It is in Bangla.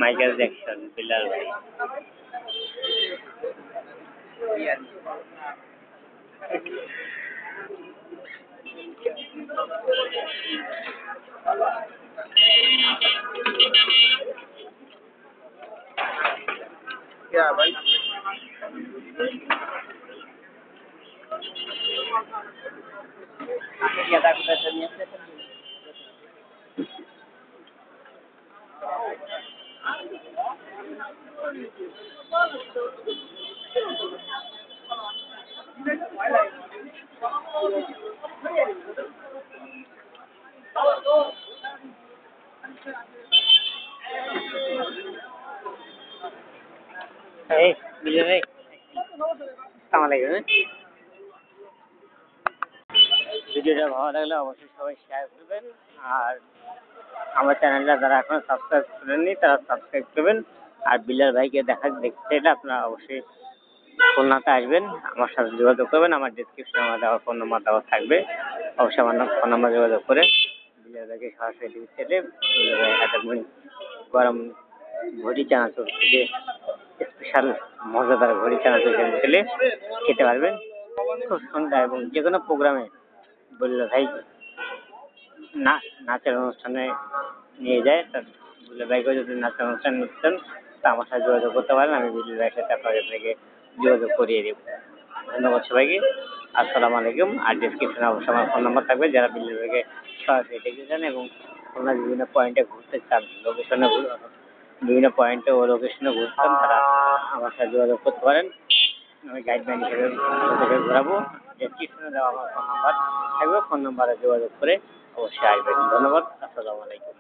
মাইকেল জ্যাকসন, বিলাল ভাই। क्या भाई এই বিজয় ভাই, আসসালামু আলাইকুম। ভিডিওটা ভালো লাগলে অবশ্যই সবাই শেয়ার করবেন, আর আমার চ্যানেলটা যারা এখনো সাবস্ক্রাইব করেননি তারা সাবস্ক্রাইব করবেন। আর বিলাল ভাইকে দেখতে চাইলে আপনারা অবশ্যই খুলনাতে আসবেন, আমার সাথে যোগাযোগ করবেন। আমার ডিসক্রিপশনে আমার দেওয়া ফোন নাম্বার দেওয়া থাকবে, অবশ্যই আমার ফোন নাম্বার যোগাযোগ করে বিলাল ভাইকে সরাসরি দেখতে চাইলে বিলাল ভাই হাতে গরম ঘড়ি চানাচুর থেকে স্পেশাল মজাদার ঘড়ি চানাচুর খেলে খেতে পারবেন খুব সুন্দর। এবং যে কোনো প্রোগ্রামে বিলাল ভাই নাচের অনুষ্ঠানে নিয়ে যায়, তা বিলাল ভাইকে যদি নাচের অনুষ্ঠান নিচ্ছেন তা আমার সাথে যোগাযোগ করতে পারেন, আমি বিলাল ভাইয়ের সাথে আপনাদেরকে যোগাযোগ করিয়ে দেব। ধন্যবাদ সবাইকে, আসসালামু আলাইকুম। আর ডিসক্রিপশনে অবশ্যই আমার ফোন নাম্বার থাকবে, যারা বিলাল ভাইকে সরাসরি দেখতে চান এবং ওনার বিভিন্ন পয়েন্টে ঘুরতে চান, বিভিন্ন পয়েন্টে ও লোকেশনে ঘুরতেন, তারা আমার সাথে যোগাযোগ করতে পারেন। আমি গাইডলাইন হিসেবে ওদেরকে ঘোরাবো। ডেসক্রিপশনে দেওয়া আমার ফোন নাম্বার থাকবে, ফোন নাম্বারে যোগাযোগ করে অবশ্যই আসবেন। ধন্যবাদ, আসসালামু আলাইকুম।